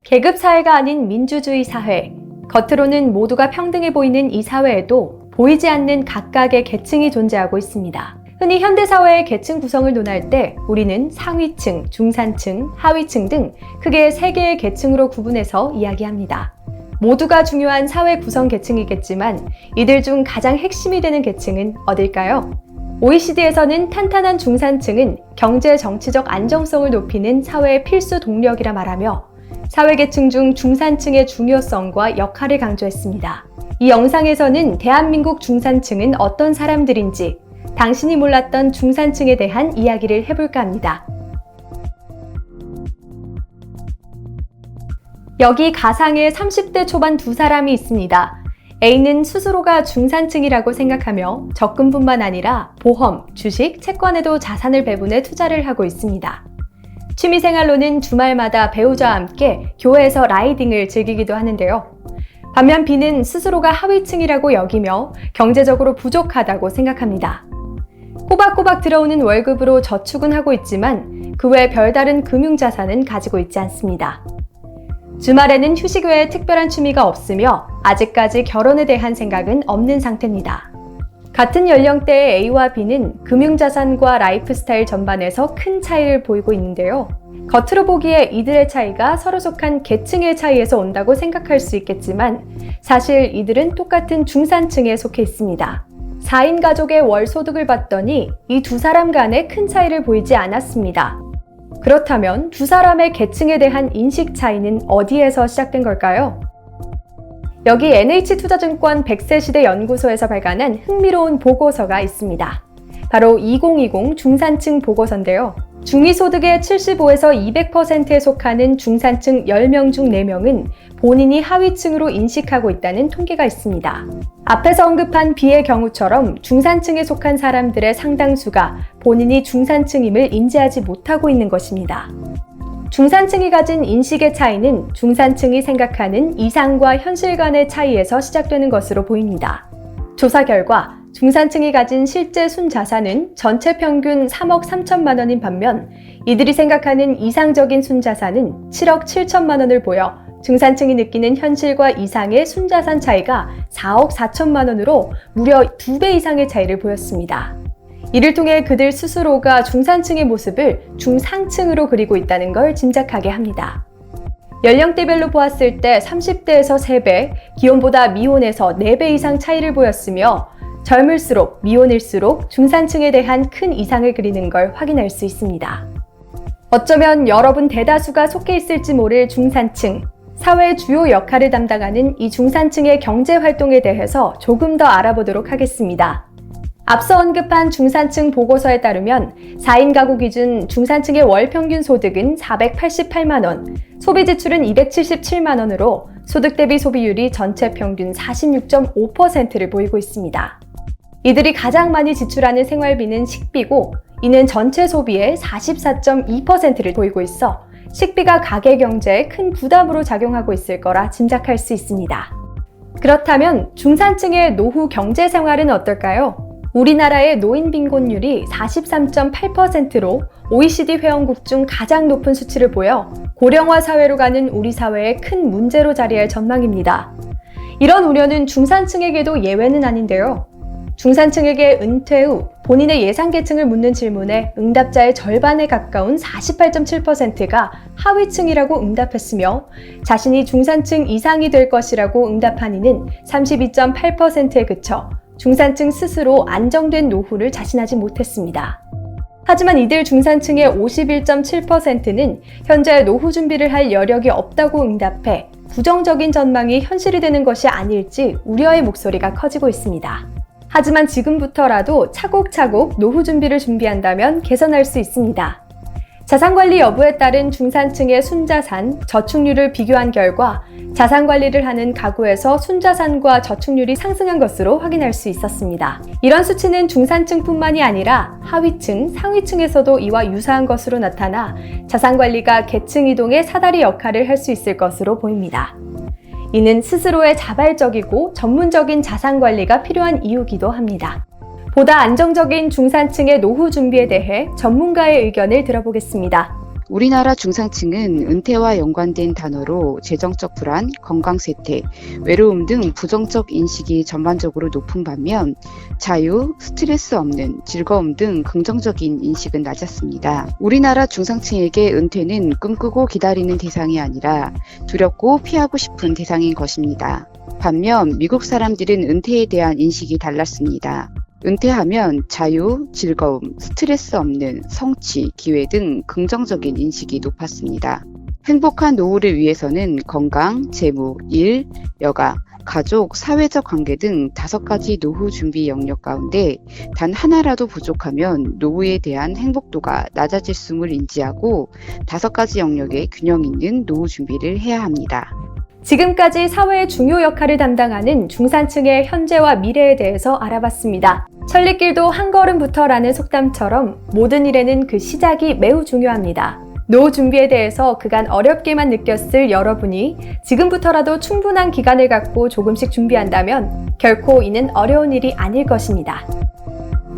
계급 사회가 아닌 민주주의 사회, 겉으로는 모두가 평등해 보이는 이 사회에도 보이지 않는 각각의 계층이 존재하고 있습니다. 흔히 현대사회의 계층 구성을 논할 때 우리는 상위층, 중산층, 하위층 등 크게 3개의 계층으로 구분해서 이야기합니다. 모두가 중요한 사회 구성 계층이겠지만 이들 중 가장 핵심이 되는 계층은 어딜까요? OECD에서는 탄탄한 중산층은 경제 정치적 안정성을 높이는 사회의 필수 동력이라 말하며 사회계층 중 중산층의 중요성과 역할을 강조했습니다. 이 영상에서는 대한민국 중산층은 어떤 사람들인지 당신이 몰랐던 중산층에 대한 이야기를 해볼까 합니다. 여기 가상의 30대 초반 두 사람이 있습니다. A는 스스로가 중산층이라고 생각하며 적금뿐만 아니라 보험, 주식, 채권에도 자산을 배분해 투자를 하고 있습니다. 취미생활로는 주말마다 배우자와 함께 교회에서 라이딩을 즐기기도 하는데요. 반면 B는 스스로가 하위층이라고 여기며 경제적으로 부족하다고 생각합니다. 꼬박꼬박 들어오는 월급으로 저축은 하고 있지만 그 외 별다른 금융자산은 가지고 있지 않습니다. 주말에는 휴식 외에 특별한 취미가 없으며 아직까지 결혼에 대한 생각은 없는 상태입니다. 같은 연령대의 A와 B는 금융자산과 라이프 스타일 전반에서 큰 차이를 보이고 있는데요. 겉으로 보기에 이들의 차이가 서로 속한 계층의 차이에서 온다고 생각할 수 있겠지만 사실 이들은 똑같은 중산층에 속해 있습니다. 4인 가족의 월 소득을 봤더니 이 두 사람 간에 큰 차이를 보이지 않았습니다. 그렇다면 두 사람의 계층에 대한 인식 차이는 어디에서 시작된 걸까요? 여기 NH투자증권 100세 시대 연구소에서 발간한 흥미로운 보고서가 있습니다. 바로 2020 중산층 보고서인데요. 중위소득의 75에서 200%에 속하는 중산층 10명 중 4명은 본인이 하위층으로 인식하고 있다는 통계가 있습니다. 앞에서 언급한 B의 경우처럼 중산층에 속한 사람들의 상당수가 본인이 중산층임을 인지하지 못하고 있는 것입니다. 중산층이 가진 인식의 차이는 중산층이 생각하는 이상과 현실 간의 차이에서 시작되는 것으로 보입니다. 조사 결과 중산층이 가진 실제 순자산은 전체 평균 3억 3천만 원인 반면 이들이 생각하는 이상적인 순자산은 7억 7천만 원을 보여 중산층이 느끼는 현실과 이상의 순자산 차이가 4억 4천만 원으로 무려 2배 이상의 차이를 보였습니다. 이를 통해 그들 스스로가 중산층의 모습을 중상층으로 그리고 있다는 걸 짐작하게 합니다. 연령대별로 보았을 때 30대에서 3배, 기혼보다 미혼에서 4배 이상 차이를 보였으며 젊을수록 미혼일수록 중산층에 대한 큰 이상을 그리는 걸 확인할 수 있습니다. 어쩌면 여러분 대다수가 속해 있을지 모를 중산층, 사회의 주요 역할을 담당하는 이 중산층의 경제활동에 대해서 조금 더 알아보도록 하겠습니다. 앞서 언급한 중산층 보고서에 따르면 4인 가구 기준 중산층의 월 평균 소득은 488만 원, 소비 지출은 277만 원으로 소득 대비 소비율이 전체 평균 46.5%를 보이고 있습니다. 이들이 가장 많이 지출하는 생활비는 식비고 이는 전체 소비의 44.2%를 보이고 있어 식비가 가계 경제에 큰 부담으로 작용하고 있을 거라 짐작할 수 있습니다. 그렇다면 중산층의 노후 경제 생활은 어떨까요? 우리나라의 노인 빈곤율이 43.8%로 OECD 회원국 중 가장 높은 수치를 보여 고령화 사회로 가는 우리 사회의 큰 문제로 자리할 전망입니다. 이런 우려는 중산층에게도 예외는 아닌데요. 중산층에게 은퇴 후 본인의 예상계층을 묻는 질문에 응답자의 절반에 가까운 48.7%가 하위층이라고 응답했으며 자신이 중산층 이상이 될 것이라고 응답한 이는 32.8%에 그쳐 중산층 스스로 안정된 노후를 자신하지 못했습니다. 하지만 이들 중산층의 51.7%는 현재 노후 준비를 할 여력이 없다고 응답해 부정적인 전망이 현실이 되는 것이 아닐지 우려의 목소리가 커지고 있습니다. 하지만 지금부터라도 차곡차곡 노후 준비를 준비한다면 개선할 수 있습니다. 자산관리 여부에 따른 중산층의 순자산, 저축률을 비교한 결과 자산관리를 하는 가구에서 순자산과 저축률이 상승한 것으로 확인할 수 있었습니다. 이런 수치는 중산층뿐만이 아니라 하위층, 상위층에서도 이와 유사한 것으로 나타나 자산관리가 계층 이동의 사다리 역할을 할 수 있을 것으로 보입니다. 이는 스스로의 자발적이고 전문적인 자산관리가 필요한 이유기도 합니다. 보다 안정적인 중산층의 노후 준비에 대해 전문가의 의견을 들어보겠습니다. 우리나라 중산층은 은퇴와 연관된 단어로 재정적 불안, 건강 쇠퇴, 외로움 등 부정적 인식이 전반적으로 높은 반면 자유, 스트레스 없는, 즐거움 등 긍정적인 인식은 낮았습니다. 우리나라 중산층에게 은퇴는 꿈꾸고 기다리는 대상이 아니라 두렵고 피하고 싶은 대상인 것입니다. 반면 미국 사람들은 은퇴에 대한 인식이 달랐습니다. 은퇴하면 자유, 즐거움, 스트레스 없는 성취, 기회 등 긍정적인 인식이 높았습니다. 행복한 노후를 위해서는 건강, 재무, 일, 여가, 가족, 사회적 관계 등 5가지 노후 준비 영역 가운데 단 하나라도 부족하면 노후에 대한 행복도가 낮아질 수 인지하고 5가지 영역의 균형 있는 노후 준비를 해야 합니다. 지금까지 사회의 중요 역할을 담당하는 중산층의 현재와 미래에 대해서 알아봤습니다. 천리길도 한 걸음부터라는 속담처럼 모든 일에는 그 시작이 매우 중요합니다. 노후 준비에 대해서 그간 어렵게만 느꼈을 여러분이 지금부터라도 충분한 기간을 갖고 조금씩 준비한다면 결코 이는 어려운 일이 아닐 것입니다.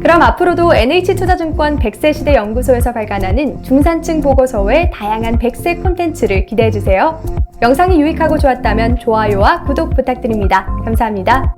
그럼 앞으로도 NH투자증권 100세 시대 연구소에서 발간하는 중산층 보고서 외 다양한 100세 콘텐츠를 기대해주세요. 영상이 유익하고 좋았다면 좋아요와 구독 부탁드립니다. 감사합니다.